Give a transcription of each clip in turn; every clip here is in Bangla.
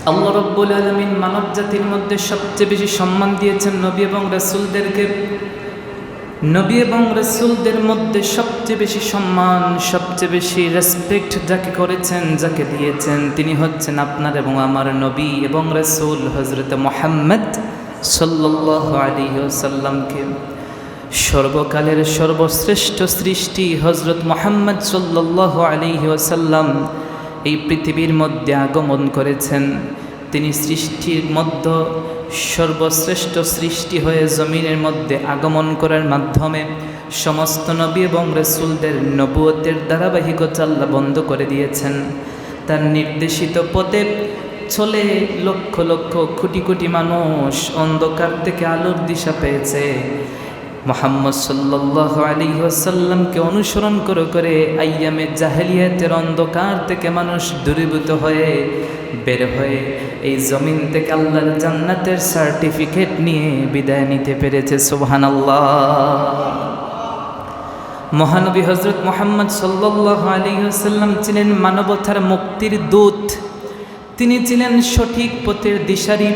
আল্লাহ রাব্বুল আলামিন মানব জাতির মধ্যে সবচেয়ে বেশি সম্মান দিয়েছেন নবী এবং রাসূলদেরকে। নবী এবং রাসূলদের মধ্যে সবচেয়ে বেশি সম্মান, সবচেয়ে বেশি রেসপেক্ট যাকে করেছেন, যাকে দিয়েছেন, তিনি হচ্ছেন আপনার এবং আমার নবী এবং রাসূল হযরত মুহাম্মদ সাল্লাল্লাহু আলাইহি ওয়াসাল্লামকে। সর্বকালের সর্বশ্রেষ্ঠ সৃষ্টি হযরত মুহাম্মদ সাল্লাল্লাহু আলাইহি ওয়াসাল্লাম এই পৃথিবীর মধ্যে আগমন করেছেন। তিনি সৃষ্টির মধ্যে সর্বশ্রেষ্ঠ সৃষ্টি হয়ে জমিনের মধ্যে আগমন করার মাধ্যমে সমস্ত নবী এবং রাসূলদের নবুয়তের ধারাবাহিকতা আল্লাহ বন্ধ করে দিয়েছেন। তার নির্দেশিত পথে চলে লক্ষ লক্ষ কোটি কোটি মানুষ অন্ধকার থেকে আলোর দিশা পেয়েছে। মুহাম্মদ সাল্লাল্লাহু আলাইহি ওয়াসাল্লামকে অনুসরণ করে আইয়ামে জাহেলিয়াতের অন্ধকার থেকে মানুষ দূরীভূত হয়ে বের হয়ে এই জমিন থেকে আল্লাহর জান্নাতের সার্টিফিকেট নিয়ে বিদায় নিতে পেরেছে। সুবহানাল্লাহ। মহানবী হযরত মুহাম্মদ সাল্লাল্লাহু আলাইহি ওয়াসাল্লাম ছিলেন মানবতার মুক্তির দূত। তিনি ছিলেন সঠিক পথের দিশারি।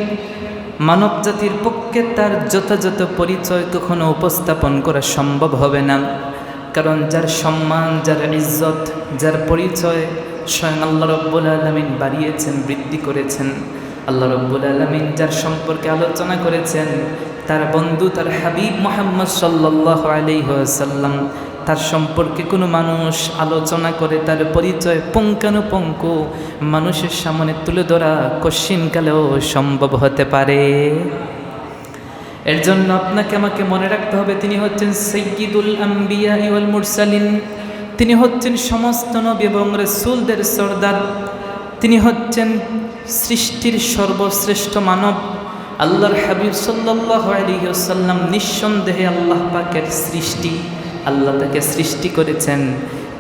মানব জাতির পক্ষে তার যথাযথ পরিচয় কখনো উপস্থাপন করা সম্ভব হবে না, কারণ যার সম্মান, যার ইজ্জত, যার পরিচয় স্বয়ং আল্লাহ রাব্বুল আলামিন বাড়িয়েছেন, বৃদ্ধি করেছেন। আল্লাহ রাব্বুল আলামিন যার সম্পর্কে আলোচনা করেছেন, তার বন্ধু, তার হাবিব মুহাম্মদ সাল্লাল্লাহু আলাইহি ওয়াসাল্লাম, তার সম্পর্কে কোনো মানুষ আলোচনা করে তার পরিচয় পুঙ্খানুপুঙ্খ মানুষের সামনে তুলে ধরা কশ্চিনকালেও সম্ভব হতে পারে। এর জন্য আপনাকে আমাকে মনে রাখতে হবে, তিনি হচ্ছেন সাইয়্যিদুল আম্বিয়া ওয়াল মুরসালিন। তিনি হচ্ছেন সমস্ত নবী এবং রাসূলদের সরদার। তিনি হচ্ছেন সৃষ্টির সর্বশ্রেষ্ঠ মানব। আল্লাহর হাবিব সাল্লাল্লাহু আলাইহি ওয়াসাল্লাম নিঃসন্দেহে আল্লাহ পাকের সৃষ্টি। আল্লাহ তাকে সৃষ্টি করেছেন,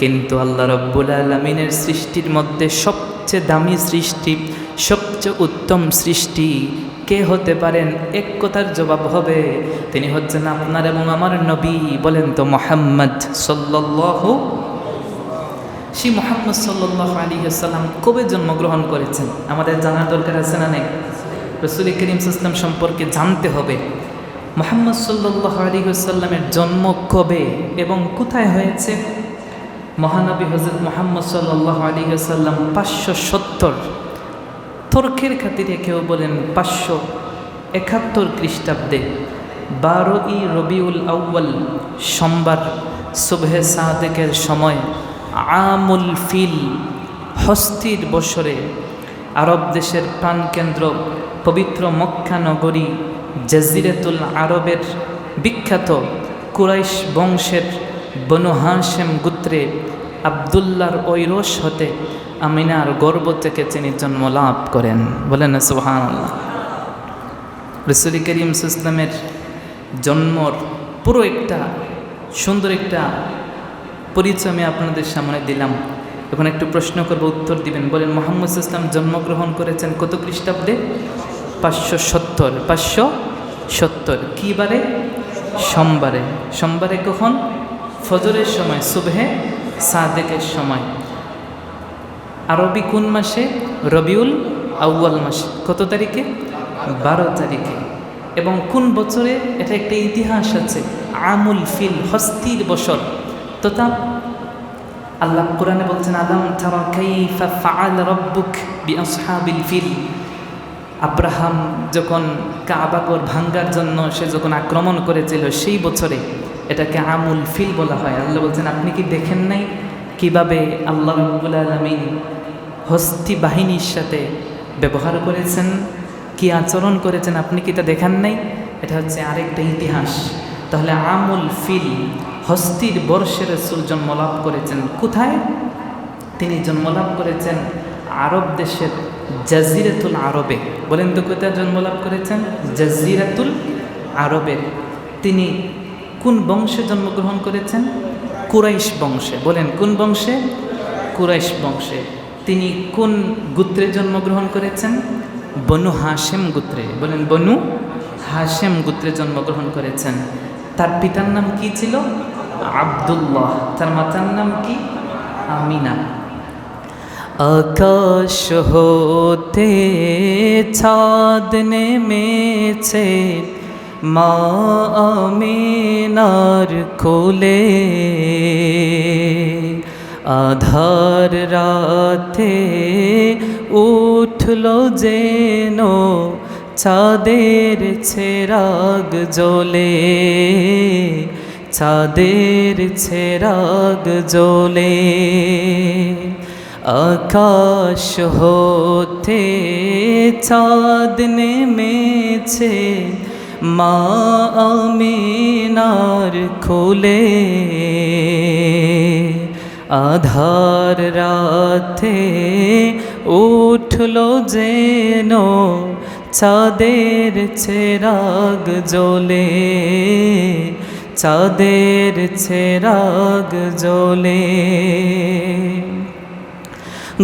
কিন্তু আল্লাহ রাব্বুল আলামিনের সৃষ্টির মধ্যে সবচেয়ে দামি সৃষ্টি, সবচেয়ে উত্তম সৃষ্টি কে হতে পারেন? এক কথার জবাব হবে, তিনি হচ্ছেন আপনার এবং আমার নবী। বলেন তো মুহাম্মদ সাল্লাল্লাহু। সেই মুহাম্মদ সাল্লাল্লাহু আলাইহি ওয়াসাল্লাম কবে জন্মগ্রহণ করেছেন আমাদের জানার দরকার আছে না নেই? রাসূল করিম সাল্লাল্লাহু আলাইহি ওয়াসাল্লাম সম্পর্কে জানতে হবে। মুহাম্মদ সাল্লাল্লাহু আলাইহি ওয়াসাল্লামের জন্ম কবে এবং কোথায় হয়েছে? মহানবী হযরত মুহাম্মদ সাল্লাল্লাহু আলাইহি ওয়াসাল্লাম 570, তর্কের খাতিরে কেউ বলেন 571 খ্রিস্টাব্দে 12ই রবিউল আউয়াল সোমবার সুবহে সাদেকের সময় আমুল ফিল, হস্তির বছরে আরব দেশের প্রাণকেন্দ্র পবিত্র মক্কা নগরী জাজিরাতুল আরবের বিখ্যাত কুরাইশ বংশের বনু হাশেম গোত্রে আবদুল্লাহর ঐরস হতে আমিনার গর্ভ থেকে তিনি জন্ম লাভ করেন। বলেন না সুবহানাল্লাহ। রাসূল করিম সাল্লাল্লাহু আলাইহি ওয়াসাল্লামের জন্মর পুরো একটা সুন্দর একটা পরিচয় আমি আপনাদের সামনে দিলাম। এখন একটু প্রশ্ন করব, উত্তর দিবেন। বলেন, মুহাম্মদ সাল্লাল্লাহু আলাইহি ওয়াসাল্লাম জন্মগ্রহণ করেছেন কত খ্রিস্টাব্দে? 570। 570 কী বারে? সোমবারে। সোমবারে কখন? ফজরের সময়, সুবহে সাদেকের সময়। আরবি কোন মাসে? রবিউল আউয়াল মাসে। কত তারিখে? 12 তারিখে। এবং কোন বছরে? এটা একটা ইতিহাস আছে, আমুল ফিল, হস্তির বছর। তথা আল্লাহ কোরআনে বলছেন, আলাম তারা কাইফা ফাআল রাব্বুক বিআসহাবিল ফিল। আব্রাহাম যখন কাবাগর ভাঙ্গার জন্য সে যখন আক্রমণ করেছিল, সেই বছরে এটাকে আমুল ফিল বলা হয়। আল্লাহ বলছেন, আপনি কি দেখেন নাই কিভাবে আল্লাহ রাব্বুল আলামিন হস্তি বাহিনীর সাথে ব্যবহার করেছেন, কি আচরণ করেছেন? আপনি কি তা দেখেন নাই? এটা হচ্ছে আরেকটা ইতিহাস। তাহলে আমুল ফিল, হস্তির বর্ষে রাসূল জন্মলাভ করেছেন। কোথায় তিনি জন্মলাভ করেছেন? আরব দেশের জাজিরাতুল আরবে। বলেন তো কোথায় জন্মলাভ করেছেন? জাজিরাতুল আরবে। তিনি কোন বংশে জন্মগ্রহণ করেছেন? কুরাইশ বংশে। বলেন কোন বংশে? কুরাইশ বংশে। তিনি কোন গোত্রে জন্মগ্রহণ করেছেন? বনু হাশেম গোত্রে। বলেন বনু হাশেম গোত্রে জন্মগ্রহণ করেছেন। তার পিতার নাম কি ছিল? আব্দুল্লাহ। তার মাতার নাম কি? আমিনা। আকাশ হতে চাঁদ নেমেছে মা আমিনার কোলে, আধার রাতে উঠল যেন চাঁদের ছেরাগ জ্বলে, চাঁদের ছেরাগ জ্বলে। আকাশ হতে চাঁদ নেমেছে মা আমিনার কোলে, আধার রাতে উঠল যেন চাঁদের ছেরাগ জ্বলে, চাঁদের ছেরাগ জ্বলে।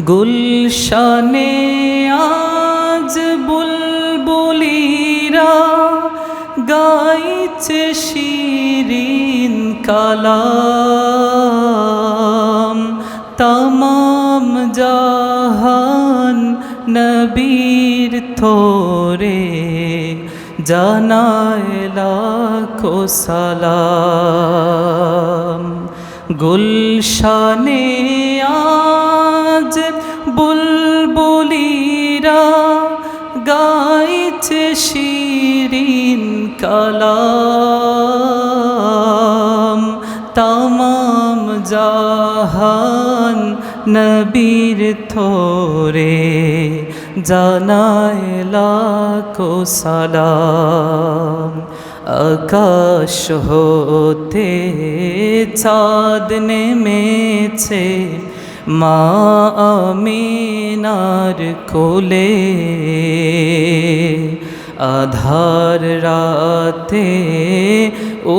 গুলশানে আজ বুলবুলিরা গাইছে শিরিন কালাম, তমাম জাহান নবীর থোরে জানায় লাখো সালাম। গুলশানে আজ বুলবুলিরা গাইছে শিরিন কালাম, তমাম জাহান নবীর থোরে জানায় লাখো সালাম। আকাশ হতে চাঁদ নেমেছে মা আমিনার কোলে, আধার রাতে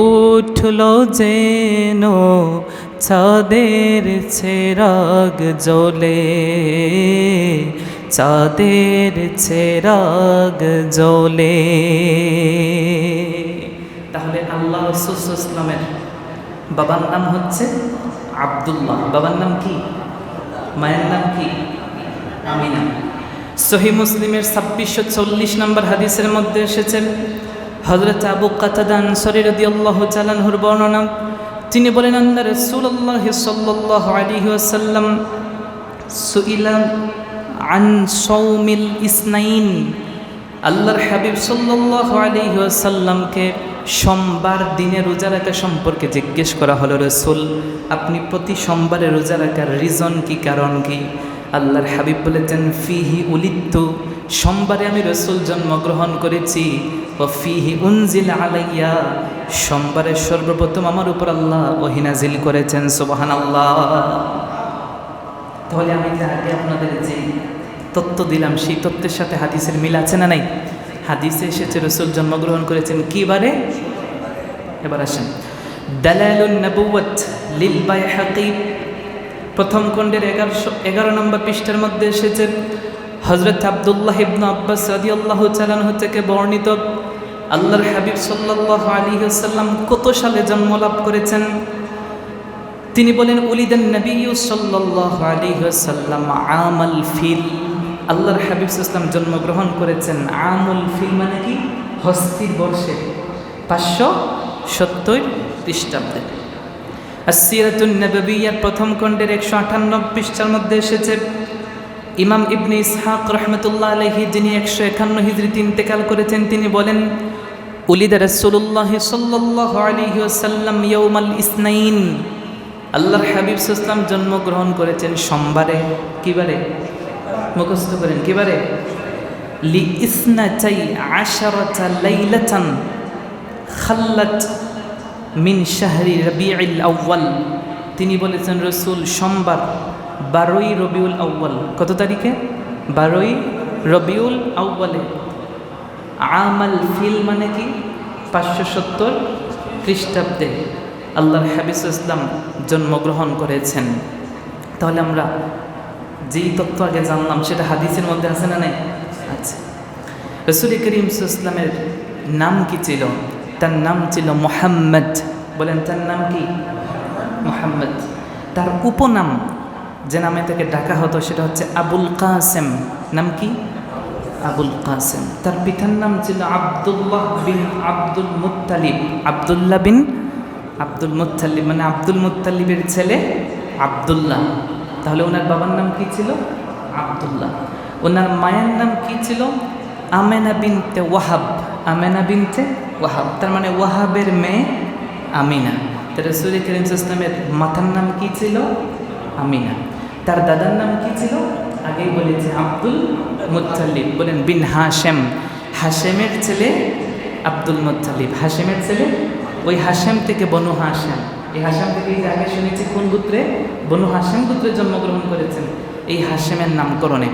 উঠল যেন চাঁদের ছেরাগ জ্বলে, চাঁদের ছেরাগ জ্বলে। তাহলে আল্লাহ রাসূল সাল্লাল্লাহু আলাইহি ওয়াসাল্লামের বাবার নাম হচ্ছে আব্দুল্লাহ। বাবার নাম কি? মায়ের নাম কি? আমিনা। সহিহ মুসলিমের 2640 নম্বর হাদিসের মধ্যে এসেছে, হযরত আবু কাতাদা আনসারী রাদিয়াল্লাহু তাআলা আনহুর বর্ণনা। তিনি বলেন, আন্না রাসূলুল্লাহ সাল্লাল্লাহু আলাইহি ওয়াসাল্লাম সুইলা আন সাওমিল ইসনাইন। আল্লাহর হাবিব সাল্লাল্লাহু আলাইহি ওয়াসাল্লামকে সোমবার দিনে রোজা রাখা সম্পর্কে জিজ্ঞেস করা হলো, রাসূল আপনি প্রতি সোমবারে রোজা রাখার রিজন কি, কারণ কি? আল্লাহর হাবিব বলেছেন, ফিহি উলিদতু, সোমবারে আমি রাসূল জন্মগ্রহণ করেছি, ও ফিহি উনজিলা আলাইয়া, সোমবারে সর্বপ্রথম আমার উপর আল্লাহ ওহী নাজিল করেছেন। সুবহানাল্লাহ। তাহলে আমি যে আগে আপনাদের যে তত্ত্ব দিলাম সেই তত্ত্বের সাথে হাদিসের মিল আছে না নাই? হাদিসে এসেছে রাসূল জন্মগ্রহণ করেছেন কি বারে? এবার আসেন, দালালুন নবুওয়াত লিল বাইহাকি প্রথম খণ্ডের 11 নম্বর পৃষ্ঠার মধ্যে এসেছে, হযরত আব্দুল্লাহ ইবনে আব্বাস রাদিয়াল্লাহু তাআলা আনহু থেকে বর্ণিত, আল্লাহর হাবিব সাল্লাল্লাহু আলাইহি ওয়াসাল্লাম কত সালে জন্ম লাভ করেছেন? তিনি বলেন, উলিদান নবী সাল্লাল্লাহু আলাইহি ওয়াসাল্লাম আমাল ফিল। আল্লাহর হাবিব সাল্লাল্লাহু আলাইহি ওয়াসাল্লাম জন্মগ্রহণ করেছেন আমুল ফিল মানে কি? হস্তির বর্ষে 570 খ্রিস্টাব্দে। আসসিরাতুন নববিয়্যার প্রথম খণ্ডের 158 পৃষ্ঠার মধ্যে এসেছে, ইমাম ইবনে ইসহাক রাহমাতুল্লাহ আলাইহি যিনি 151 হিজরিতে ইন্তেকাল করেছেন, তিনি বলেন, উলিদা রাসূলুল্লাহ সাল্লাল্লাহু আলাইহি ওয়াসাল্লাম ইয়াউমাল ইসনাইন। আল্লাহর হাবিব সাল্লাল্লাহু আলাইহি ওয়াসাল্লাম জন্মগ্রহণ করেছেন সোমবারে। কিবারে? মুখস্থ করেন, কিবারে? লি ইসনাতাই আশারাতা লাইলাতান খাল্লাত মিন শাহরি রবিউল আউয়াল। তিনি বলেছেন রাসূল সোমবার 12ই রবিউল আউয়াল। কত তারিখে? 12ই রবিউল আউয়ালে। আমাল ফিল মানে কি? 570 খ্রিস্টাব্দে আল্লাহর হাবিব সাল্লাল্লাহু আলাইহি ওয়াসাল্লাম জন্মগ্রহণ করেছেন। তাহলে আমরা যেই তথ্য আগে জানলাম সেটা হাদিসের মধ্যে আছে না নাই? আচ্ছা, রাসূল করিম সাল্লাল্লাহু আলাইহি ওয়াসাল্লামের নাম কি ছিল? তার নাম ছিল মুহাম্মদ। বলেন, তার নাম কি? মুহাম্মদ। তার উপনাম যে নামে তাকে ডাকা হতো সেটা হচ্ছে আবুল কাসেম। নাম কি? আবুল কাসেম। তার পিতার নাম ছিল আব্দুল্লাহ বিন আব্দুল মুত্তালিব। আব্দুল্লাহ বিন আব্দুল মুত্তালিব মানে আব্দুল মুত্তালিবের ছেলে আব্দুল্লাহ। তাহলে ওনার বাবার নাম কি ছিল? আব্দুল্লাহ। ওনার মায়ের নাম কি ছিল? আমেনা বিনতে ওয়াহাব। আমেনা বিনতে ওয়াহাব, তার মানে ওয়াহাবের মেয়ে আমিনা। তার রাসূল করিম সাল্লাল্লাহু আলাইহি ওয়াসাল্লামের মাতার নাম কি ছিল? আমিনা। তার দাদার নাম কি ছিল? আগেই বলেছে আব্দুল মুত্তালিব। বলেন বিন হাশেম, হাশেমের ছেলে আব্দুল মুত্তালিব। হাশেমের ছেলে, ওই হাশেম থেকে বনু হাশেম। এই হাশেম থেকে আগে শুনেছি কোন গোত্রে? বনু হাশেম গোত্রে জন্মগ্রহণ করেছেন এই হাশেমের নামকরণে।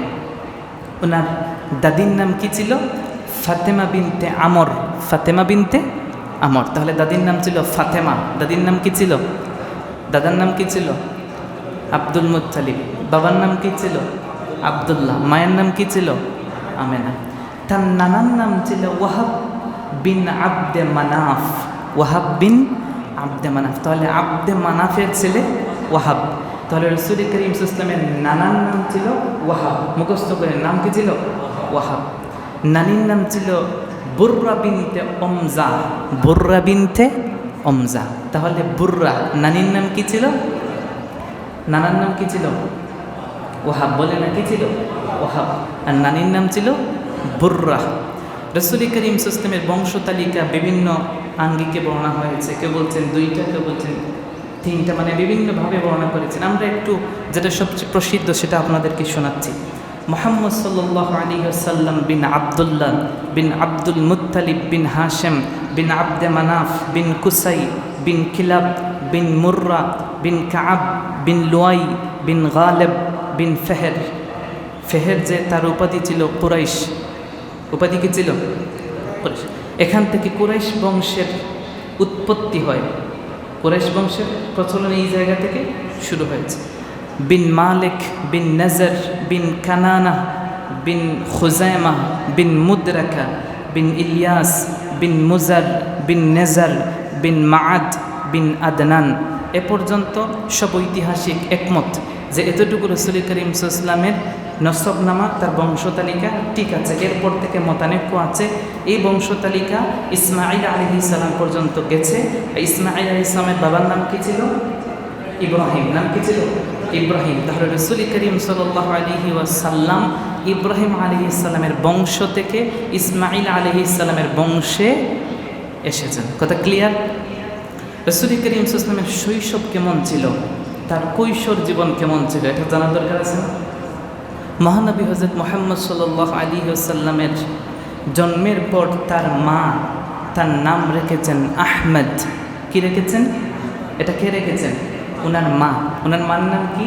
ওনার দাদির নাম কি ছিল? ফাতেমা বিনতে আমর। ফাতেমা বিনতে আমর। তাহলে দাদির নাম ছিল ফাতেমা। দাদির নাম কি ছিল? দাদার নাম কি ছিল? Abdul Muttalib. বাবার নাম কি ছিল? আব্দুল্লাহ। মায়ের নাম কি ছিল? আমেনা। তার নানার নাম ছিল ওয়াহাব বিন আব্দে মানাফ। ওয়াহাব বিন আব্দে মানাফ। তাহলে আব্দে মানাফের ছেলে ওয়াহাব। তাহলে রাসূল করিম সাল্লাল্লাহু আলাইহি ওয়াসাল্লামের নানার নাম ছিল ওয়াহাব। মুখস্থ করে, নাম কি ছিল? ওয়াহাব। নানির নাম ছিল বুররা বিনতে ওমজা। বুররা বিনতে ওমজা। তাহলে বুররা, নানির নাম কি ছিল? নানার নাম কি ছিল? ওয়াহাব। বলে না কি ছিল? ওয়াহাব। আর নানির নাম ছিল বুররা। রাসূল করিম সাল্লাল্লাহু আলাইহি ওয়াসাল্লামের বংশ তালিকা বিভিন্ন আঙ্গিকে বর্ণনা হয়েছে। কেউ বলছেন 2টা, কেউ বলছেন 3টা, মানে বিভিন্নভাবে বর্ণনা করেছেন। আমরা একটু যেটা সবচেয়ে প্রসিদ্ধ সেটা আপনাদেরকে শোনাচ্ছি। মুহাম্মদ সাল্লাল্লাহু আলাইহি ওয়াসাল্লাম বিন আব্দুল্লাহ বিন আব্দুল মুত্তালিব বিন হাশেম বিন আব্দে মানাফ বিন কুসাই বিন কিলাব বিন মুর্রা বিন কাআব বিন লুয়াই বিন গালেব বিন ফেহের। ফেহের যে তার উপাধি ছিল কুরাইশ। উপাধি কি ছিল? কুরাইশ। এখান থেকে কুরাইশ বংশের উৎপত্তি হয়। কুরাইশ বংশের প্রচলন এই জায়গা থেকে শুরু হয়েছে। বিন মালিক বিন নজর বিন কানানা বিন খুজাইমা বিন মুদরাকা বিন ইলিয়াস বিন মুজার বিন নেজার বিন মাআদ বিন আদনান। এ পর্যন্ত সব ঐতিহাসিক একমত যে এতটুকু রাসূল করিম সাল্লাল্লাহু আলাইহি ওয়াসাল্লামের নসবনামা, তার বংশতালিকা ঠিক আছে। এরপর থেকে মতানৈক্য আছে। এই বংশতালিকা ইসমাঈল আলাইহিস সালাম পর্যন্ত গেছে। ইসমাঈল আলাইহিস সালামের বাবার নাম কি ছিল? ইব্রাহিম। নাম কি ছিল? ইব্রাহিম। তাহলে রাসূল করিম সাল্লাল্লাহু আলাইহি ওয়াসাল্লাম ইব্রাহিম আলাইহিস সালামের বংশ থেকে ইসমাঈল আলাইহিস সালামের বংশে এসেছেন। কথা ক্লিয়ার? রাসূল করিম সাল্লাল্লাহু আলাইহি ওয়াসাল্লামের শৈশব কেমন ছিল, তার কৈশোর জীবন কেমন ছিল, এটা জানার দরকার আছে। মহানবী হযরত মুহাম্মদ সাল্লাল্লাহু আলাইহি ওয়াসাল্লামের জন্মের পর তার মা তার নাম রেখেছেন আহমদ। কি রেখেছেন? এটা কে রেখেছেন? ওনার মা। ওনার মার নাম কি?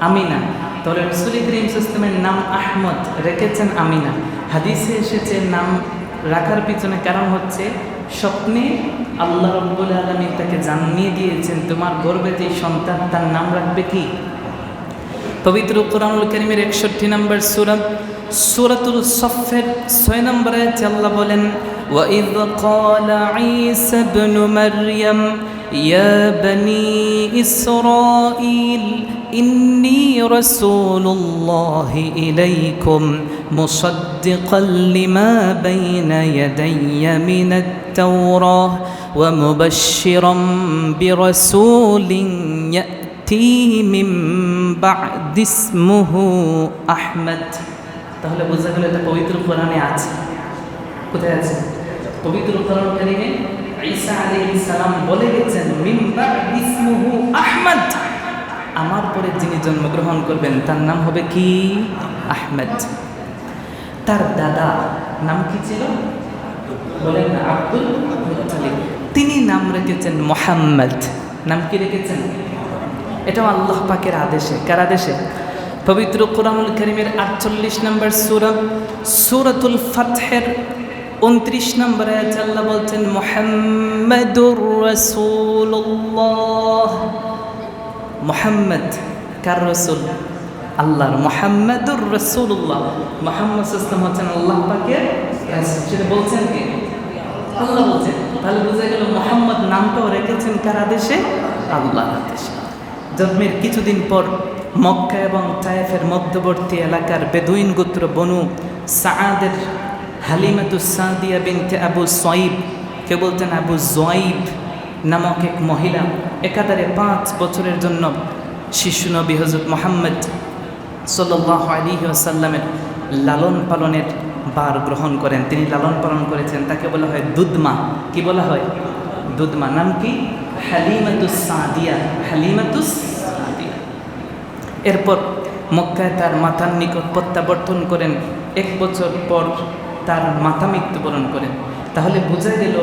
আমিনা। তাহলে রাসূল করিম সাল্লাল্লাহু আলাইহি ওয়াসাল্লামের নাম আহমদ, রেখেছেন আমিনা। হাদিসে এসেছে নাম রাখার পিছনে কারণ হচ্ছে স্বপ্নে আল্লাহ রাব্বুল আলামিন তাকে জানিয়ে দিয়েছেন তোমার গর্ভে যে সন্তান তার নাম রাখবে কি? পবিত্র কোরআনুল কারীমের 61 নম্বর সূরা সূরাতুল সফফের 6 নম্বর আয়াতে আল্লাহ বলেন ওয়া ইয ক্বালা ঈসা ইবনু মারইয়াম ইয়া বনি ইসরাঈল ইন্নী রাসূলুল্লাহি ইলাইকুম মুসাদ্দিকাল লিমা বাইনা ইয়াদাইয়া মিনাত তাওরাহ ওয়া মুবাশশিরাম বিরাসূলিন মিন বা'দি ইসমুহু আহমদ। তাহলে বোঝা গেল এটা পবিত্র কোরআনে আছে। কোথায় আছে? পবিত্র কোরআন কারীমে ঈসা আলাইহিস সালাম বলে গেছেন মিন বা'দি ইসমুহু আহমদ, আমার পরে যিনি জন্মগ্রহণ করবেন তার নাম হবে কি? আহমদ। তার দাদা নাম কি ছিল? বলেন না, আব্দুল মুত্তালিব। তিনি নাম রেখেছেন মুহাম্মদ। নাম কি রেখেছেন? এটাও আল্লাহ পাকের আদেশে। কার আদেশে? পবিত্র কোরআনুল কারীমের 48 নম্বর সূরা সূরাতুল ফাতহের 29 নম্বর আয়াতে আল্লাহ বলছেন মুহাম্মাদুর রাসূলুল্লাহ। মুহাম্মদ কার রাসূল? আল্লাহর। মুহাম্মাদুর রাসূলুল্লাহ। মুহাম্মদ সাল্লাল্লাহু আলাইহি ওয়াসাল্লাম হচ্ছেন আল্লাহ পাকের রাসূল। সেটা বলছেন কে? আল্লাহ বলছেন। তাহলে বোঝা গেল মুহাম্মদ নামটাও রেখেছেন কার আদেশে? আল্লাহর আদেশে। জন্মের কিছুদিন পর মক্কা এবং তায়েফের মধ্যবর্তী এলাকার বেদুইন গোত্র বনু সাআদের হালিমাতুস সাদিয়া বিনতে আবু সাইব, কে বলতেন আবু জুয়াইব নামক এক মহিলা, একাধারে 5 বছরের জন্য শিশু নবী হযরত মুহাম্মদ সাল্লাল্লাহু আলাইহি ওয়াসাল্লামের লালন পালনের ভার গ্রহণ করেন। তিনি লালন পালন করেছেন, তাকে বলা হয় দুধমা। কি বলা হয়? দুধমা। নাম কি? হালিমাতুস সাদিয়া। হালিমাতুস সাদিয়া। এরপর মক্কায় তার মাতার নিকট প্রত্যাবর্তন করেন। 1 বছর পর তার মাতা মৃত্যুবরণ করেন। তাহলে বোঝা গেল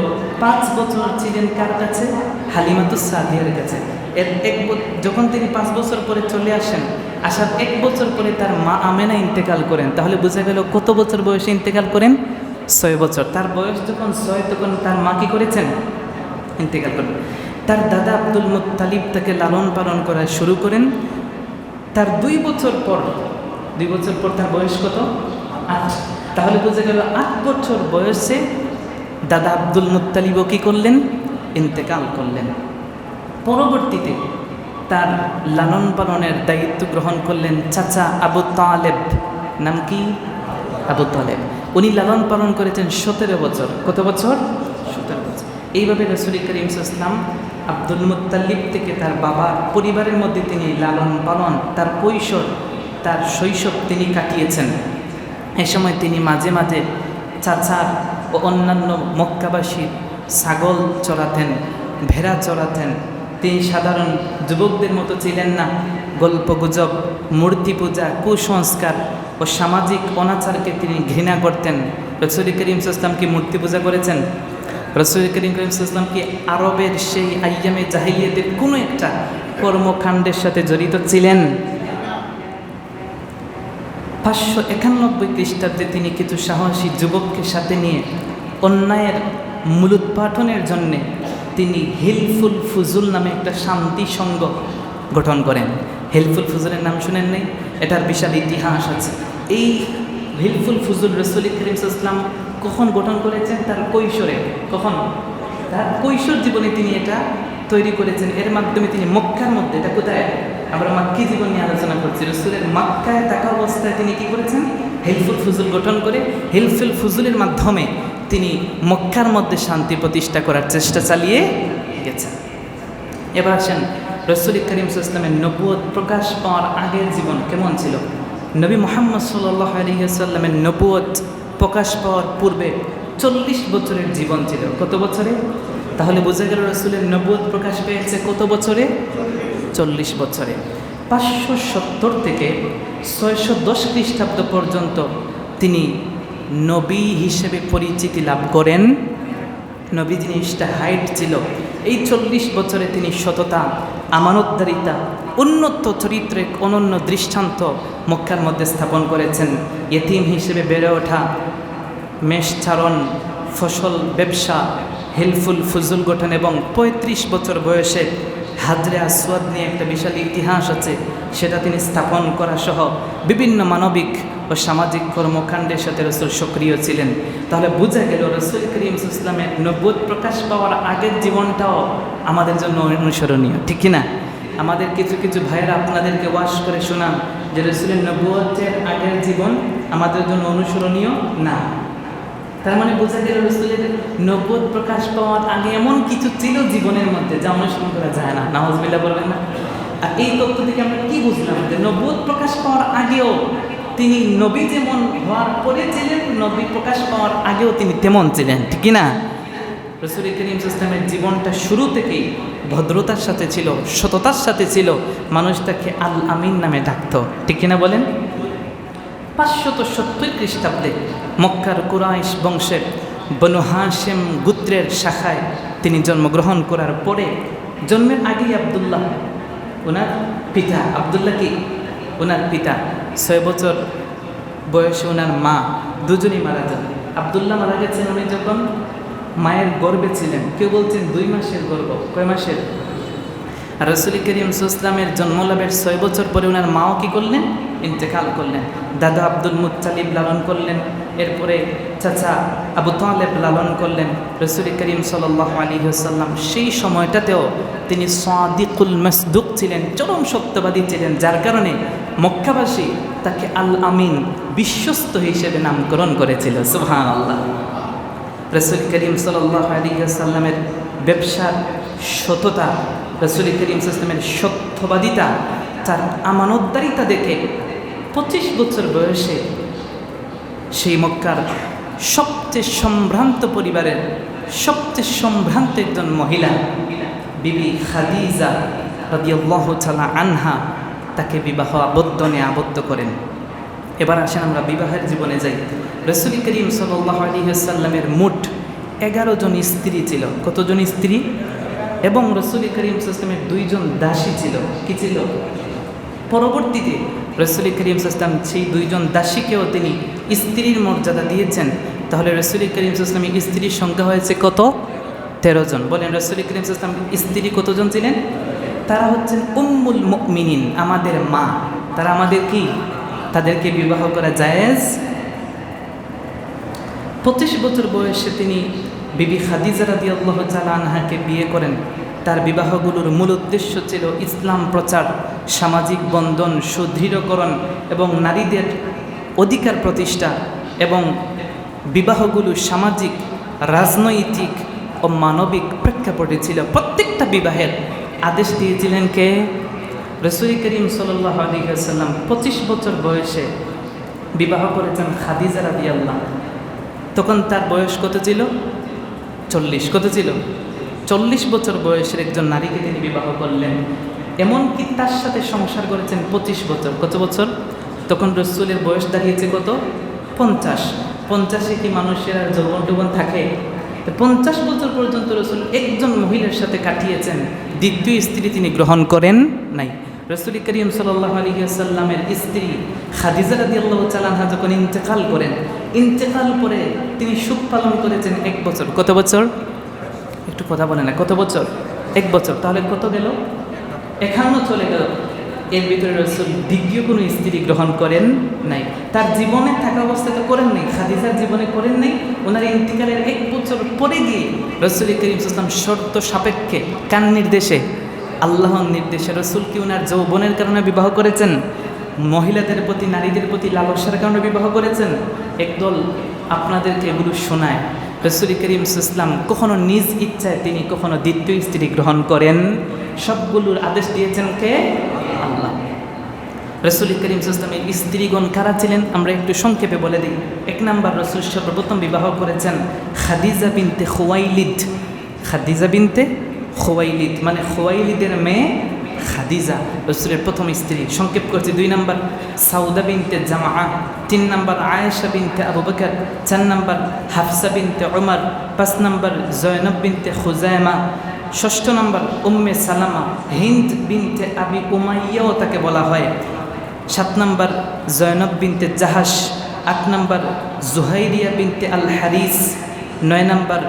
5 বছর ছিলেন কার কাছে? হালিমাতুস সাদিয়ার কাছে। যখন তিনি 5 বছর পরে চলে আসেন, আসার 1 বছর পরে তার মা আমেনা ইন্তেকাল করেন। তাহলে বোঝা গেল কত বছর বয়সে ইন্তেকাল করেন? 6 বছর। তার বয়স যখন 6, তখন তার মা কি করেছেন? ইন্তেকাল করেন। তার দাদা আব্দুল মুত্তালিব তাকে লালন পালন করা শুরু করেন। তার 2 বছর পর তার বয়স কত? 8। তাহলে বোঝা গেল 8 বছর বয়সে দাদা আব্দুল মুত্তালিবও কী করলেন? ইন্তেকাল করলেন। পরবর্তীতে তার লালন পালনের দায়িত্ব গ্রহণ করলেন চাচা আবু তালেব। নাম কি? আবু তালেব। উনি লালন পালন করেছেন 17 বছর। কত বছর? 17 বছর। এইভাবে রাসূল করিম সাল্লাল্লাহু আলাইহি ওয়াসাল্লাম আব্দুল মুত্তালিব থেকে তার বাবার পরিবারের মধ্যে তিনি লালন পালন, তার কৈশোর, তার শৈশব তিনি কাটিয়েছেন। এ সময় তিনি মাঝে মাঝে চাচার ও অন্যান্য মক্কাবাসীর ছাগল চড়াতেন, ভেড়া চড়াতেন। তিনি সাধারণ যুবকদের মতো ছিলেন না। গল্প গুজব, মূর্তি পূজা, কুসংস্কার ও সামাজিক অনাচারকে তিনি ঘৃণা করতেন। রাসূল করিম সাল্লাল্লাহু আলাইহি ওয়াসাল্লাম কি মূর্তি পূজা করেছেন? রাসূল করিম সাল্লাল্লাহু আলাইহি ওয়াসাল্লাম কি আরবের সেই আইয়ামে জাহিলিয়াতের কোনো একটা কর্মকাণ্ডের সাথে জড়িত ছিলেন? 591 খ্রিস্টাব্দে তিনি কিছু সাহসী যুবককে সাথে নিয়ে অন্যায়ের মূলোৎপাটনের জন্যে তিনি হিলফুল ফুজুল নামে একটা শান্তি সংঘ গঠন করেন। হিলফুল ফুজুলের নাম শুনেন নাই? এটার বিশাল ইতিহাস আছে। এই হিলফুল ফুজুল রাসূল করিম সাল্লাল্লাহু আলাইহি ওয়াসাল্লাম কখন গঠন করেছেন? তার কৈশোরে। কখন? তার কৈশোর জীবনে তিনি এটা তৈরি করেছেন। এর মাধ্যমে তিনি মক্কার মধ্যে, এটা কোথায়? আমরা মাক্কি জীবন নিয়ে আলোচনা করছি। রাসূলের মক্কায় থাকা অবস্থায় তিনি কি করেছেন? হিলফুল ফুজুল গঠন করে হিলফুল ফুজুলের মাধ্যমে তিনি মক্কার মধ্যে শান্তি প্রতিষ্ঠা করার চেষ্টা চালিয়ে গেছেন। এবার আসেন রাসূল করিম সাল্লাল্লাহু আলাইহি ওয়াসাল্লামের নবুয়ত প্রকাশ পাওয়ার আগের জীবন কেমন ছিল? নবী মুহাম্মদ সাল্লাল্লাহু আলাইহি ওয়াসাল্লামের নবুয়ত প্রকাশ পাওয়ার পূর্বে 40 বছরের জীবন ছিল। কত বছরে? তাহলে বোঝা গেল রাসূলের নবুয়ত প্রকাশ পেয়েছে কত বছরে? 40 বছরে। 570 থেকে 610 খ্রিস্টাব্দ পর্যন্ত তিনি নবী হিসেবে পরিচিতি লাভ করেন। নবী জিনিসটা হাইট ছিল। এই 40 বছরে তিনি সততা, আমানতদারিতা, উন্নত চরিত্রের অনন্য দৃষ্টান্ত মক্কার মধ্যে স্থাপন করেছেন। ইতিম হিসেবে বেড়ে ওঠা, মেষচারণ, ফসল ব্যবসা, হিলফুল ফুজুল গঠন এবং 35 বছর বয়সে হাজরে আসওয়াদ নিয়ে একটা বিশাল ইতিহাস আছে, সেটা তিনি স্থাপন করা সহ বিভিন্ন মানবিক ও সামাজিক কর্মকাণ্ডের সাথে রাসূল সক্রিয় ছিলেন। তাহলে বোঝা গেল রাসূল করিম সাল্লাল্লাহু আলাইহি ওয়াসাল্লামের নবুয়ত প্রকাশ পাওয়ার আগের জীবনটাও আমাদের জন্য অনুসরণীয়, ঠিক কি না? আমাদের কিছু কিছু ভাইয়েরা আপনাদেরকে ওয়াজ করে শোনান যে রাসূলের নবুয়তের আগের জীবন আমাদের জন্য অনুসরণীয় না। তার মানে বোঝা গেল রাসূলের নবুয়ত প্রকাশ পাওয়ার আগে এমন কিছু ছিল জীবনের মধ্যে যা অনুসরণ করা যায় না। নাউজুবিল্লাহ বলবেন না? আর এই তথ্য থেকে আমরা কি বুঝলাম? যে নবুয়ত প্রকাশ পাওয়ার আগেও তিনি নবী যেমন হওয়ার পরে ছিলেন, নবী প্রকাশ পাওয়ার আগেও তিনি তেমন ছিলেন, ঠিক কি না? রাসূল করিম সাল্লাল্লাহু আলাইহি ওয়াসাল্লামের জীবনটা শুরু থেকেই ভদ্রতার সাথে ছিল, সততার সাথে ছিল। মানুষ তাকে আল আমিন নামে ডাকত, ঠিক কিনা বলেন? 570 খ্রিস্টাব্দে মক্কার কুরাইশ বংশের বনু হাশিম গোত্রের শাখায় তিনি জন্মগ্রহণ করার পরে, জন্মের আগেই আব্দুল্লাহ ওনার পিতা, আব্দুল্লাহ কি ওনার পিতা, 6 বছর বয়সে ওনার মা দুজনই মারা যান। আব্দুল্লাহ মারা গেছেন উনি যখন মায়ের গর্ভে ছিলেন। কেউ বলছেন 2 মাসের গর্ভ। কয় মাসের? আর রাসূল করিম সাল্লাল্লাহু আলাইহি ওয়াসাল্লামের জন্মলাভের 6 বছর পরে ওনার মাও কি করলেন? ইন্তেকাল করলেন। দাদা আব্দুল মুত্তালিব লালন করলেন, এরপরে চাচা আবু তালেব লালন করলেন। রসুল করিম সাল্লাল্লাহু আলাইহি ওয়াসাল্লাম সেই সময়টাতেও তিনি সাদিকুল মাসদুক ছিলেন, চরম সত্যবাদী ছিলেন, যার কারণে মক্কাবাসী তাকে আল আমিন, বিশ্বস্ত হিসেবে নামকরণ করেছিল। সুবহানাল্লাহ। রসুল করিম সাল্লাল্লাহু আলাইহি ওয়াসাল্লামের ব্যবসার সততা, রসুল করিম সাল্লামের সত্যবাদিতা, তার আমানতদারিতা দেখে 25 বছর বয়সে সেই মক্কার সবচেয়ে সম্ভ্রান্ত পরিবারের সবচেয়ে সম্ভ্রান্ত একজন মহিলা বিবি খাদিজা রাদিয়াল্লাহু তাআলা আনহা তাকে বিবাহ আবদ্ধ করেন। এবার আসেন আমরা বিবাহের জীবনে যাই। রসুল করিম সাল্লাল্লাহু আলাইহি ওয়াসাল্লামের মোট 11 জন স্ত্রী ছিল। কতজন স্ত্রী? এবং রসুল করিম সাল্লামের 2 জন দাসী ছিল। কি ছিল? পরবর্তীতে রসুল করিম সাল্লাম সেই 2 জন দাসীকেও তিনি স্ত্রীর মর্যাদা দিয়েছেন। তাহলে রসুল করিম সাল্লামের স্ত্রীর সংখ্যা হয়েছে কত? 13 জন। বলেন রসুল করিম সাল্লাম স্ত্রী কতজন ছিলেন? তারা হচ্ছেন উম্মুল মুমিনিন, আমাদের মা। তারা আমাদের কি? তাদেরকে বিবাহ করা জায়েজ। 25 বছর বয়সে তিনি বিবি খাদিজা রাদিয়াল্লাহু তাআলা আনহাকে বিয়ে করেন। তার বিবাহগুলোর মূল উদ্দেশ্য ছিল ইসলাম প্রচার, সামাজিক বন্ধন সুদৃঢ়করণ এবং নারীদের অধিকার প্রতিষ্ঠা। এবং বিবাহগুলো সামাজিক, রাজনৈতিক ও মানবিক প্রেক্ষাপটে ছিল। প্রত্যেকটা বিবাহের আদেশ দিয়েছিলেন কে? রসুল করিম সাল্লাল্লাহু আলাইহি ওয়াসাল্লাম 25 বছর বয়সে বিবাহ করেছেন খাদিজা রাদিয়াল্লাহু। তখন তার বয়স কত ছিল? 40। কত ছিল? 40 বছর বয়সের একজন নারীকে তিনি বিবাহ করলেন। এমনকি তার সাথে সংসার করেছেন 25 বছর। কত বছর? তখন রসুলের বয়স দাঁড়িয়েছে কত? 50। 50-এ কি মানুষের আর যৌবন থাকে? 50 বছর পর্যন্ত রসুল একজন মহিলার সাথে কাটিয়েছেন, দ্বিতীয় স্ত্রী তিনি গ্রহণ করেন নাই। রসুল করিম সাল্লাল্লাহু আলাইহি ওয়াসাল্লামের স্ত্রী খাদিজা রাদিয়াল্লাহু তাআলা আনহা যখন ইন্তেকাল করেন, ইন্তেকাল করে তিনি সুখ পালন করেছেন 1 বছর। কত বছর? একটু কথা বলে না, কত বছর? 1 বছর। তাহলে কত গেল? 51 চলে গেল। এর ভিতরে রসুল দ্বিতীয় কোনো স্ত্রী গ্রহণ করেন নাই। তার জীবনে থাকা অবস্থায় তো করেন নাই, খাদিজার জীবনে করেন নাই। ওনার ইন্তিকালের 1 বছর পরে গিয়ে রসুল করিম সাল্লাল্লাহু আলাইহি ওয়াসাল্লাম শর্ত সাপেক্ষে, কার নির্দেশে? আল্লাহর নির্দেশে রসুল কি ওনার যৌবনের কারণে বিবাহ করেছেন? মহিলাদের প্রতি, নারীদের প্রতি লালসার কারণে বিবাহ করেছেন? একদল আপনাদেরকে এগুলো শোনায়। রসুল করিম সাল্লাল্লাহু আলাইহি ওয়াসাল্লাম কখনো নিজ ইচ্ছায় তিনি কখনো দ্বিতীয় স্ত্রী গ্রহণ করেন। সবগুলোর আদেশ দিয়েছেন কে? আল্লাহ। রসুল করিম সাল্লাল্লাহু আলাইহি ওয়াসাল্লামের স্ত্রীগণ কারা ছিলেন আমরা একটু সংক্ষেপে বলে দিই। 1 নম্বর, রসুল সর্বপ্রথম বিবাহ করেছেন খাদিজা বিনতে খুয়াইলিদ। খাদিজা বিনতে খুয়াইলিদ মানে খুয়াইলিদের মেয়ে খাদিজা, রসুলের প্রথম স্ত্রী। সংক্ষেপ করছি। 2 নম্বর সাউদা বিনতে জামাআ। 3 নম্বর আয়েশা বিনতে আবু বকর। 4 নম্বর হাফসা বিনতে উমর। 5 নম্বর জয়নব বিনতে খুজাইমা। 6 নম্বর উম্মে সালামা, হিন্দ বিনতে আবি উমাইয়াও তাকে বলা হয়। 7 নম্বর জয়নব বিনতে জাহাশ। 8 নম্বর জুহাইরিয়া বিনতে আল হারিস। 9 নম্বর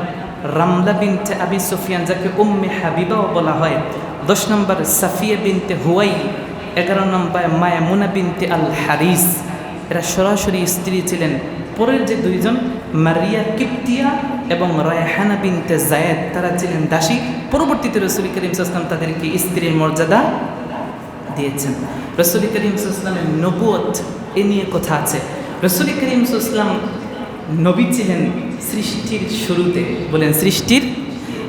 রামলা বিনতে আবি সুফিয়ান, যাকে উম্মে হাবিবাও বলা হয়। 10 নম্বর সাফিয়া বিনতে হুয়াই। 11 নম্বর মায়মুনা বিনতে আল হারিস। এরা সরাসরি স্ত্রী ছিলেন। পরের যে 2 জন মারিয়া কিপ্তিয়া এবং রায়হানা বিনতে জায়েদ, তারা ছিলেন দাসী। পরবর্তীতে রসুল করিম সাল্লাল্লাহু আলাইহি ওয়াসাল্লাম তাদেরকে স্ত্রীর মর্যাদা দিয়েছেন। রসুল করিম সাল্লাল্লাহু আলাইহি ওয়াসাল্লামের নবুয়ত এ নিয়ে কথা আছে। রসুল করিম সাল্লাল্লাহু আলাইহি ওয়াসাল্লাম নবী ছিলেন সৃষ্টির শুরুতে। বলেন সৃষ্টির।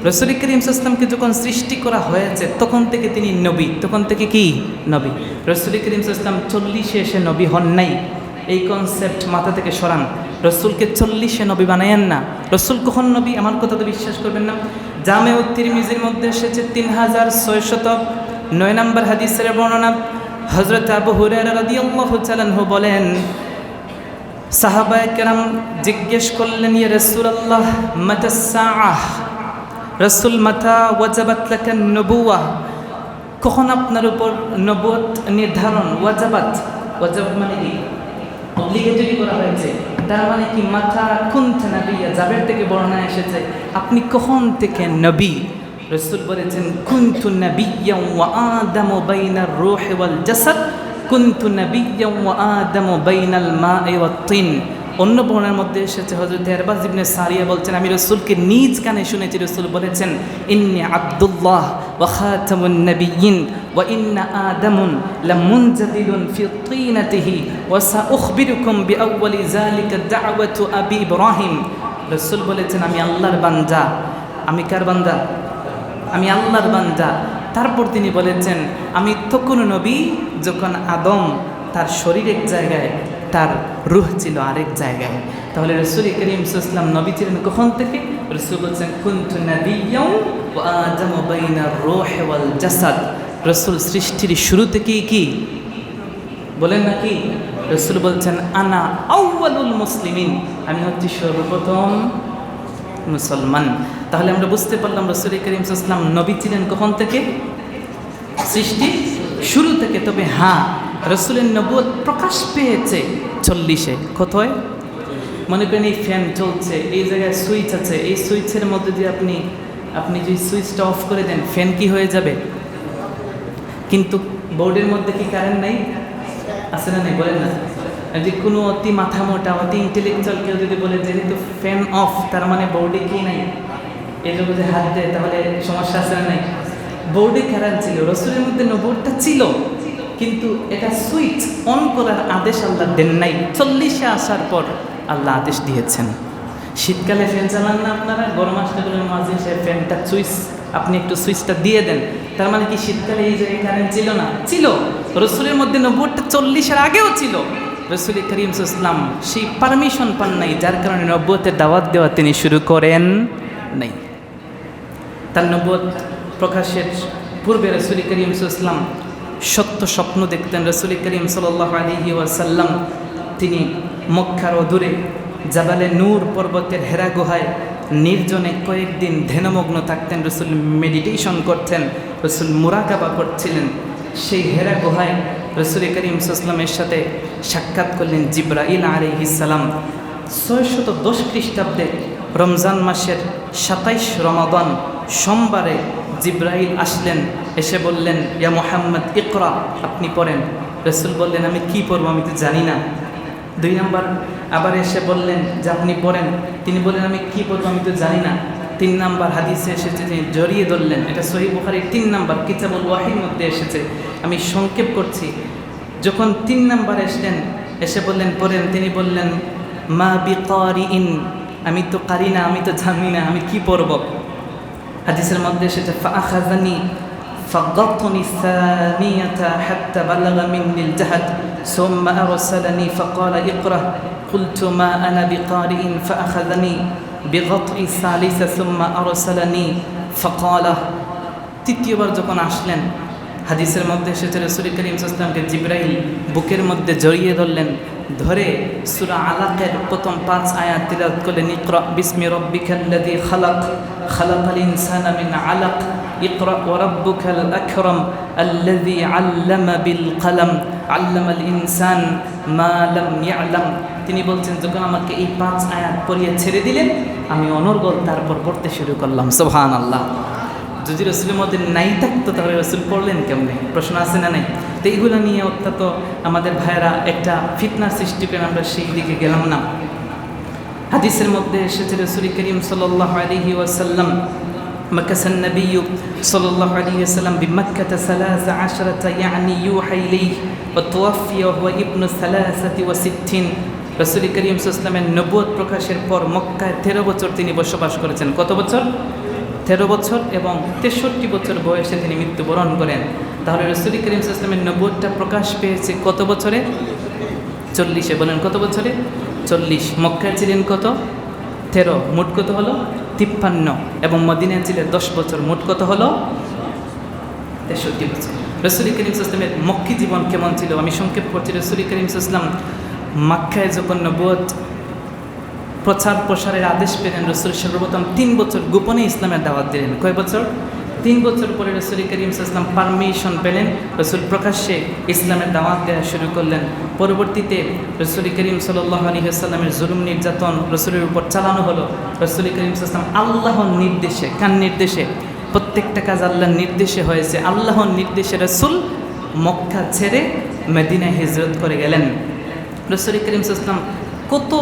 রসুল করিম সাল্লাল্লাহু আলাইহি ওয়াসাল্লামকে যখন সৃষ্টি করা হয়েছে তখন থেকে তিনি নবী। তখন থেকে কি নবী? রসুল করিম সাল্লাল্লাহু আলাইহি ওয়াসাল্লাম 40-এ এসে নবী হন নাই। এই কনসেপ্ট মাথা থেকে সরান। রসুলকে 40-এ নবী বানায়েন না। রসুল কখন নবী? আমার কথা তো বিশ্বাস করবেন না। জামে তিরমিজির মধ্যে এসেছে 3609 নম্বর হাদিসের বর্ণনা। হযরত আবু হুরায়রা রাদিয়াল্লাহু তাআলা আনহু বলেন, সাহাবায়ে কেরাম জিজ্ঞেস করলেন, ইয়া রাসূলুল্লাহ মাতা সাআহ? রসুল, মাতা ওয়াজাবাত লাকান নবুওয়া, কখন আপনার উপর নবুয়ত নির্ধারণ? ওয়াজাবাত মানে কি? অব্লিগেটরি করা হয়েছে। তার মানে কি? মাথা কুনতা নবিয়্যা, জাবের থেকে বর্ণনা এসেছে আপনি কখন থেকে নবী। রসুল বলেছেন, কুনতু নবিয়্যা ওয়া আদামু বাইনার রূহি ওয়াল জাসাদ, কুনতু নবিয়্যা ওয়া আদামু বাইনাল মাই ওয়াত তিন। অন্য বর্ণনার মধ্যে এসেছে হযরত ইরবাজ ইবনে সারিয়া বলছেন, আমি রাসূলকে নিজ কানে শুনেছি রাসূল বলেছেন, ইন্নী আব্দুল্লাহ ওয়া খাতামুন নবিয়্যিন ওয়া ইন্না আদামুন লামুনজাদিলুন ফি তিনাতিহি ওয়া সাউখবিরুকুম বিআউয়ালি যালিকা দাওয়াতু আবি ইব্রাহিম। রাসূল বলেছেন, আমি আল্লাহর বান্দা। আমি কার বান্দা? আমি আল্লাহর বান্দা। তারপর তিনি বলেছেন, আমি তখন নবী যখন আদম তার শরীর এক জায়গায়, তার রূহ ছিল আরেক জায়গায়। তাহলে রাসূল করিম সাল্লাল্লাহু আলাইহি ওয়াসাল্লাম নবী ছিলেন কখন থেকে? রাসূল বলেছেন, কুনতু নাবিয়্যান ওয়া আদামু বাইনার রূহ ওয়াল জাসাদ। রাসূল সৃষ্টির শুরু থেকেই কি বলেন নাকি? রাসূল বলছেন, আনা আউয়ালুল মুসলিমিন, আমি হচ্ছি সর্বপ্রথম মুসলমান। তাহলে আমরা বুঝতে পারলাম রাসূল করিম সাল্লাল্লাহু আলাইহি ওয়াসাল্লাম নবী ছিলেন কখন থেকে? সৃষ্টি শুরু থেকে। তবে হ্যাঁ, রাসূলের নবুয়ত প্রকাশ পেয়েছে 40-এ। কোথায়? মনে করেন এই ফ্যান চলছে, এই জায়গায় সুইচ আছে, এই সুইচের মধ্যে দিয়ে আপনি যদি সুইচটা অফ করে দেন ফ্যান কি হয়ে যাবে? কিন্তু বোর্ডের মধ্যে কি কারেন্ট নাই? আছে না নেই? বলেন না। যদি কোনো অতি মাথা মোটা, অতি ইন্টেলেকচুয়াল কেউ যদি বলে যেহেতু ফ্যান অফ তার মানে বোর্ডে কি নাই, এই জন্য যে হাত দেয় তাহলে সমস্যা আছে না নাই? বোর্ডে কারেন্ট ছিল, রাসূলের মধ্যে নবুয়তটা ছিল, কিন্তু এটা সুইচ অন করার আদেশ আল্লাহ দেন নাই। 40-এ আসার পর আল্লাহ আদেশ দিয়েছেন। শীতকালে ফ্যান চালান না আপনারা? গরম আসলে মাঝে সে ফ্যানটা সুইচ আপনি একটু সুইচটা দিয়ে দেন, তার মানে কি শীতকালে এই জায়গায় কারেন্ট ছিল না? ছিল। রাসূলের মধ্যে নবুয়তটা 40-এর আগেও ছিল। রাসূল করিম সাল্লাল্লাহু আলাইহি ওয়াসাল্লাম সেই পারমিশন পান নাই, যার কারণে নবুয়তের দাওয়াত দেওয়া তিনি শুরু করেন নাই। তার নবুয়ত প্রকাশের পূর্বে রাসূল করিম সাল্লাল্লাহু আলাইহি ওয়াসাল্লাম সত্য স্বপ্ন দেখতেন। রাসূল করিম সাল্লাল্লাহু আলাইহি ওয়াসাল্লাম তিনি মক্কার অদূরে জাবালে নূর পর্বতের হেরা গুহায় নির্জনে কয়েকদিন ধ্যানমগ্ন থাকতেন। রাসূল মেডিটেশন করতেন, রাসূল মুরাকাবা করছিলেন। সেই হেরা গুহায় রাসূল করিম সাল্লাল্লাহু আলাইহি ওয়াসাল্লামের সাথে সাক্ষাৎ করলেন জিবরাইল আলাইহিস সালাম। 610 খ্রিস্টাব্দে রমজান মাসের 27 রমাদান সোমবারে জিবরাইল আসলেন, এসে বললেন, ইয়া মুহাম্মদ ইকরা, আপনি পড়েন। রাসূল বললেন, আমি কি পড়ব? আমি তো জানি না। 2 নম্বর আবার এসে বললেন যে আপনি পড়েন। তিনি বললেন, আমি কি পড়ব? আমি তো জানি না। 3 নম্বর হাদিসে এসেছে তিনি জড়িয়ে ধরলেন। এটা সহিহ বুখারীর 3 নম্বর কিতাবুল ওয়াহির মধ্যে এসেছে, আমি সংক্ষেপ করছি। যখন 3 নম্বর এসলেন, এসে বললেন পড়েন। তিনি বললেন, মা বিকারিইন, আমি তো কারি না, আমি তো জানি না, আমি কি পড়ব? হাদিসের মধ্যে এসেছে, ফাআখাযানি ফাগাতনি সানিয়াতা হাত্তা বালাগা মিন্নিল জাহাদ সুম্মা আরসালানি ফাকালা ইকরা কুলতু মা আনা বিকারিইন ফাআখাযানি বিগাতই সালিসা সুম্মা আরসালানি ফাকালা। তৃতীয়বার যখন আসলেন, হাদিসের মধ্যে এসেছে রাসূল করিম সাল্লাল্লাহু আলাইহি ওয়াসাল্লামকে জিবরাইল বুকের মধ্যে জড়িয়ে ধরলেন, ধরে সূরা আলাকের প্রথম 5 আয়াত তিলাওয়াত করলেন, ইকরা বিসমি রাব্বিকাল্লাযী খালাক খালাকাল ইনসানা মিন আলাক ইকরা ওয়া রাব্বুকাল আকরাম আল্লাযী আল্লামা বিল কলম আল্লামাল ইনসান মা লাম ইয়ালাম। তিনি বলছেন, যখন আমাকে এই 5 আয়াত পড়িয়ে ছেড়ে দিলেন, আমি অনর্গল তারপর পড়তে শুরু করলাম। সুবহানাল্লাহ। যদি রাসূলের মধ্যে নাই থাকতো তাহলে রাসূল পড়লেন কেমনে? প্রশ্ন আছে না নাই? তো এইগুলো নিয়ে অত্যন্ত আমাদের ভাইয়েরা একটা ফিতনা সৃষ্টি করে, আমরা সেই দিকে গেলাম না। হাদিসের মধ্যে এসেছে রাসূল করিম সাল্লাল্লাহু আলাইহি ওয়াসাল্লাম মাকাসান নবী সাল্লাল্লাহু আলাইহি ওয়াসাল্লাম বিমক্কাহ 13 ইয়ানি ইউহা ইলাইহি ওয়া তুওয়াফিয়া ওয়া হুয়া ইবনু 63। রাসূল করিম সাল্লাল্লাহু আলাইহি ওয়াসাল্লামের নবুয়ত প্রকাশের পর মক্কায় 13 বছর তিনি বসবাস করেছেন। কত বছর? 13 বছর, এবং 63 বছর বয়সে তিনি মৃত্যুবরণ করেন। তাহলে রাসূল করিম সাল্লাল্লাহু আলাইহি ওয়াসাল্লামের নবুয়তটা প্রকাশ পেয়েছে কত বছরে? 40-এ। বলেন কত বছরে? 40। মক্কায় ছিলেন কত? 13। মোট কত হলো? 53। এবং মদিনায় ছিলেন 10 বছর। মোট কত হলো? 63 বছর। রাসূল করিম সাল্লাল্লাহু আলাইহি ওয়াসাল্লামের মক্কি জীবন কেমন ছিল আমি সংক্ষেপ করছি। রাসূল করিম সাল্লাল্লাহু আলাইহি ওয়াসাল্লাম মক্কায় যখন নবুয়ত প্রচার প্রসারের আদেশ পেলেন, রাসূল সর্বপ্রথম 3 বছর গোপনে ইসলামের দাওয়াত দিলেন। কয় বছর? 3 বছর পরে রাসূল করিম সাল্লাল্লাহু আলাইহি ওয়াসাল্লাম পারমিশন পেলেন, রাসূল প্রকাশ্যে ইসলামের দাওয়াত দেওয়া শুরু করলেন। পরবর্তীতে রাসূল করিম সাল্লাল্লাহু আলাইহি ওয়াসাল্লামের জুলুম নির্যাতন রাসূলের উপর চালানো হলো। রাসূল করিম সাল্লাল্লাহু আলাইহি ওয়াসাল্লাম আল্লাহর নির্দেশে, কার নির্দেশে? প্রত্যেকটা কাজ আল্লাহর নির্দেশে হয়েছে। আল্লাহর নির্দেশে রাসূল মক্কা ছেড়ে মদিনায় হিজরত করে গেলেন। রাসূল করিম সাল্লাল্লাহু আলাইহি ওয়াসাল্লাম কত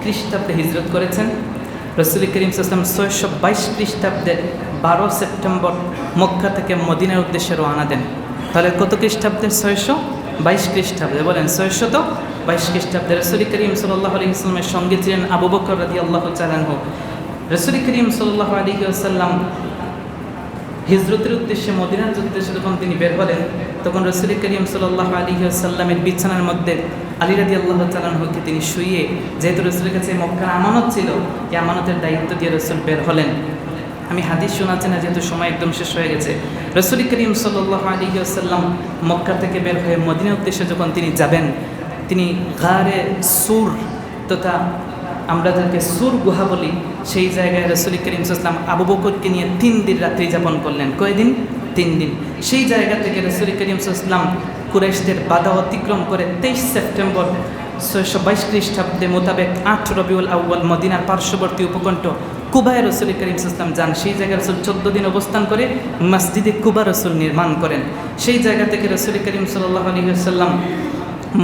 খ্রিস্টাব্দে হিজরত করেছেন? রসুল করিম সাল্লাল্লাহু আলাইহি ওয়াসাল্লাম 622 খ্রিস্টাব্দে 12 সেপ্টেম্বর মক্কা থেকে মদিনার উদ্দেশ্যে রওনা দেন। তাহলে কত খ্রিস্টাব্দে? 622 খ্রিস্টাব্দে। বলেন 622 খ্রিস্টাব্দে রসুল করিম সাল্লাল্লাহু আলাইহি ওয়াসাল্লামের সঙ্গে ছিলেন আবু বকর রাদিয়াল্লাহু তাআলা আনহু। রসুল করিম সাল্লাল্লাহু আলাইহি ওয়াসাল্লাম হিজরতের উদ্দেশ্যে মদিনার উদ্দেশ্যে যখন তিনি বের হলেন, তখন রসুল করিম সাল্লাল্লাহু আলাইহি ওয়াসাল্লামের বিছানার মধ্যে আলী রাদিয়াল্লাহু তাআলা আনহুকে তিনি শুইয়ে, যেহেতু রসুলের কাছে মক্কার আমানত ছিল, এই আমানতের দায়িত্ব দিয়ে রসুল বের হলেন। আমি হাদিস শোনাচ্ছি না, যেহেতু সময় একদম শেষ হয়ে গেছে। রসুল করিম সাল্লাল্লাহু আলাইহি ওয়াসাল্লাম মক্কা থেকে বের হয়ে মদিনার উদ্দেশ্যে যখন তিনি যাবেন, তিনি গারে সুর তথা আমরা যাকে সুর গুহা বলি, সেই জায়গায় রসুল করিম সাল্লাল্লাহু আলাইহি ওয়াসাল্লাম আবু বকরকে নিয়ে 3 দিন রাত্রি যাপন করলেন। কয়দিন? 3 দিন। সেই জায়গা থেকে রসুল করিম সাল্লাল্লাহু আলাইহি ওয়াসাল্লাম কুরাইশদের বাধা অতিক্রম করে 23 সেপ্টেম্বর 622 খ্রিস্টাব্দে মোতাবেক 8 রবিউল আউয়াল মদিনার পার্শ্ববর্তী উপকণ্ঠ কুবায় রসুল করিম সাল্লাল্লাহু আলাইহি ওয়াসাল্লাম যান। সেই জায়গায় রসুল 14 দিন অবস্থান করে মসজিদে কুবা রসুল নির্মাণ করেন। সেই জায়গা থেকে রসুল করিম সাল্লাল্লাহু আলাইহি ওয়াসাল্লাম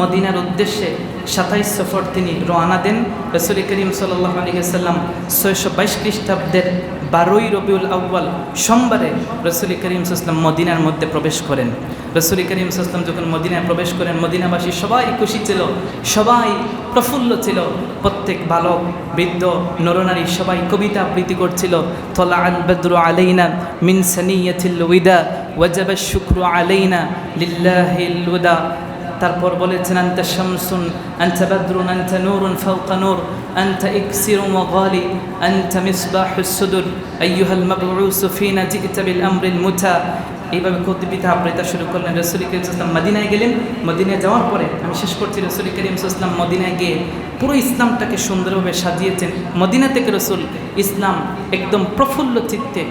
মদিনার উদ্দেশ্যে 27 সফর তিনি রওনা দেন। রসুল করিম সাল্লাল্লাহু আলাইহি ওয়াসাল্লাম 622 খ্রিস্টাব্দের 12ই রবিউল আউয়াল সোমবারে রসুল করিম সাল্লাল্লাহু আলাইহি ওয়াসাল্লাম মদিনার মধ্যে প্রবেশ করেন। রসুল করিম সাল্লাল্লাহু আলাইহি ওয়াসাল্লাম যখন মদিনায় প্রবেশ করেন, মদিনাবাসী সবাই খুশি ছিল, সবাই প্রফুল্ল ছিল। প্রত্যেক বালক বৃদ্ধ নরনারী সবাই কবিতা আবৃত্তি করছিল। তলা আল বদরু আলাইনা মিন সানিয়াতিল উদা ওয়াজাবা শুকরু আলাইনা লিল্লাহিল উদা। তারপর বলেছেন আনতা শামসুন আনতা বদরুন আনতা নূরুন ফাওকা নূর আনতা ইকসিরু ওয়াগালি আনতা মিসবাহুস সুদুর আইয়ুহাল মাবউস ফিনা জিতা বিল আমরিল মুতা। এইভাবে কবিতা আবৃত্তি শুরু করলেন। রসুল করিম সাল্লাল্লাহু আলাইহি ওয়াসাল্লাম মদিনায় গেলেন। মদিনায় যাওয়ার পরে আমি শেষ করছি, রসুল করিম সাল্লাল্লাহু আলাইহি ওয়াসাল্লাম মদিনায় গিয়ে পুরো ইসলামটাকে সুন্দরভাবে সাজিয়েছেন। মদিনা থেকে রসুল ইসলাম একদম প্রফুল্ল চিত্তে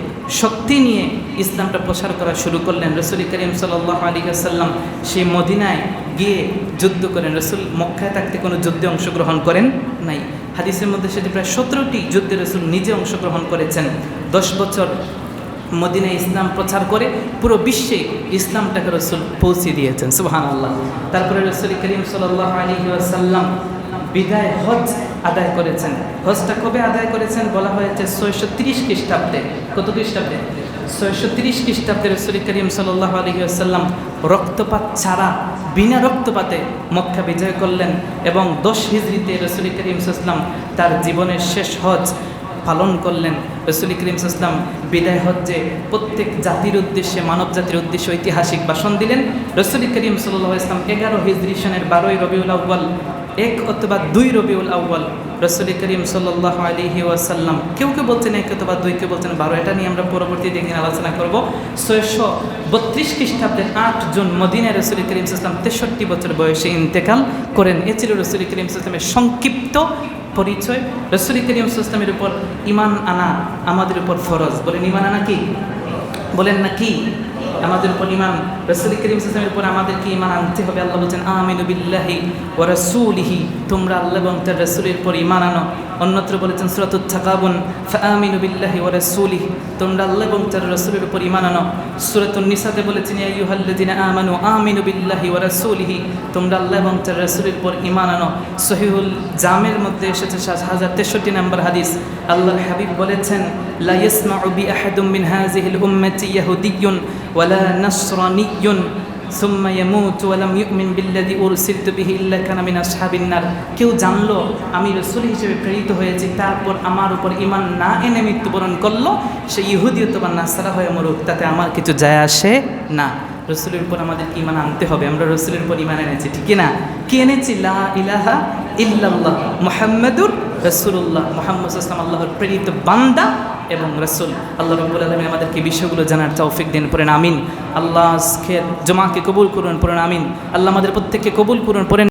শক্তি নিয়ে ইসলামটা প্রসার করা শুরু করলেন। রসুল করিম সাল্লাল্লাহু আলাইহি ওয়াসাল্লাম সেই মদিনায় গিয়ে যুদ্ধ করেন। রসুল মক্কায় থাকতে কোনো যুদ্ধে অংশগ্রহণ করেন নাই। হাদিসের মধ্যে সেটি প্রায় 17টি যুদ্ধে রসুল নিজে অংশগ্রহণ করেছেন। 10 বছর মদিনায় ইসলাম প্রচার করে পুরো বিশ্বে ইসলামটাকে রসুল পৌঁছে দিয়েছেন। সুবহানাল্লাহ। তারপরে রসুল করিম সাল্লাল্লাহু আলাইহি ওয়াসাল্লাম বিদায় হজ আদায় করেছেন। হজটা কবে আদায় করেছেন বলা হয়েছে 630 খ্রিস্টাব্দে। কত খ্রিস্টাব্দে? 630 খ্রিস্টাব্দে রসুল করিম সাল্লাল্লাহু আলাইহি ওয়াসাল্লাম রক্তপাত ছাড়া বিনা রক্তপাতে মক্কা বিজয় করলেন এবং 10 হিজরিতে রসুল করিম সাল্লাল্লাহু আলাইহি ওয়াসাল্লাম তার জীবনের শেষ হজ পালন করলেন। রসুল করিম সাল্লাল্লাহু আলাইহি ওয়াসাল্লাম বিদায় হজ্জে প্রত্যেক জাতির উদ্দেশ্যে, মানব জাতির উদ্দেশ্যে ঐতিহাসিক ভাষণ দিলেন। রসুল করিম সাল্লাল্লাহু আলাইহি ওয়াসাল্লাম 11 হিজরি সনের 12ই রবিউল আউয়াল 1 অথবা 2 রবিউল আউয়াল রসুল করিম সাল্লাল্লাহু আলাইহি ওয়াসাল্লাম, কেউ কেউ বলছেন 1 অথবা 2, কেউ বলছেন 12, এটা নিয়ে আমরা পরবর্তী দিন আলোচনা করব। 632 খ্রিস্টাব্দের 8 জুন মদিনায় রসুল করিম সাল্লাল্লাহু আলাইহি ওয়াসাল্লাম 63 বছর বয়সে ইন্তেকাল করেন। এ ছিল রসুল করিম সাল্লাল্লাহু আলাইহি ওয়াসাল্লামের সংক্ষিপ্ত পরিচয়। রসুল করিম সাল্লাল্লাহু আলাইহি ওয়াসাল্লামের উপর ঈমান আনা আমাদের উপর ফরজ। বলেন ঈমান আনা কি? বলেন না কি? আমাদের উপর ঈমান, রসুল করিম সাল্লাল্লাহু আলাইহি ওয়াসাল্লামের উপর আমাদেরকে ঈমান আনতে হবে। আল্লাহ বলেন আমিনু বিল্লাহি ওয়া রাসূলিহি, তোমরা আল্লাহ এবং তার রাসূলের উপর ঈমান আনো। অন্যত্র বলেছেন সূরাতুত তাকাবুন ফাআমিনু বিল্লাহি ওয়া রাসূলিহি, তোমরা আল্লাহ এবং তার রাসূলের উপর ঈমান আনো। সূরাতুন নিসাতে বলেছেন ইয়া আইয়ুহাল্লাযিনা আমানু আমিনু বিল্লাহি ওয়া রাসূলিহি, তোমরা আল্লাহ এবং তার রাসূলের উপর ঈমান আনো। সহিহুল জামের মধ্যে এসেছে 7063 নম্বর হাদিস। আল্লাহর হাবিব বলেছেন লা ইয়াসমাউ বি আহাদুম মিন হাযিহিল উম্মতি ইয়াহুদিয়্যুন ওয়ালা নাসরানিয়্যুন সুম্মা ইয়ামুতু ওয়া লাম ইউমিন বিল্লাযী উরসিলতু বিহি ইল্লা কানা মিন আসহাবিন নার। কেউ জানলো আমি রাসূল হিসেবে প্রেরিত হয়েছি, তারপর আমার উপর ঈমান না এনে মৃত্যুবরণ করলো, সে ইহুদি অথবা নাসারা হয়ে মরুক, তাতে আমার কিছু যায় আসে না। রসুলের উপর আমাদের ঈমান আনতে হবে। আমরা রসুলের উপর ঈমান এনেছি, ঠিক না? কি এনেছি? লা ইলাহা ইল্লাল্লাহ মুহাম্মাদুর রাসূলুল্লাহ। মুহাম্মদ সাল্লাল্লাহু আলাইহি ওয়াসাল্লাম আল্লাহর প্রেরিত বান্দা এবং রাসূল। আল্লাহ রাব্বুল আলামিন আমাদেরকে বিষয়গুলো জানার তৌফিক দিন, পড়েন আমিন। আল্লাহ আজকের জুমাকে কবুল করুন, পড়েন আমিন। আল্লাহ আমাদের প্রত্যেককে কবুল করুন, পড়েন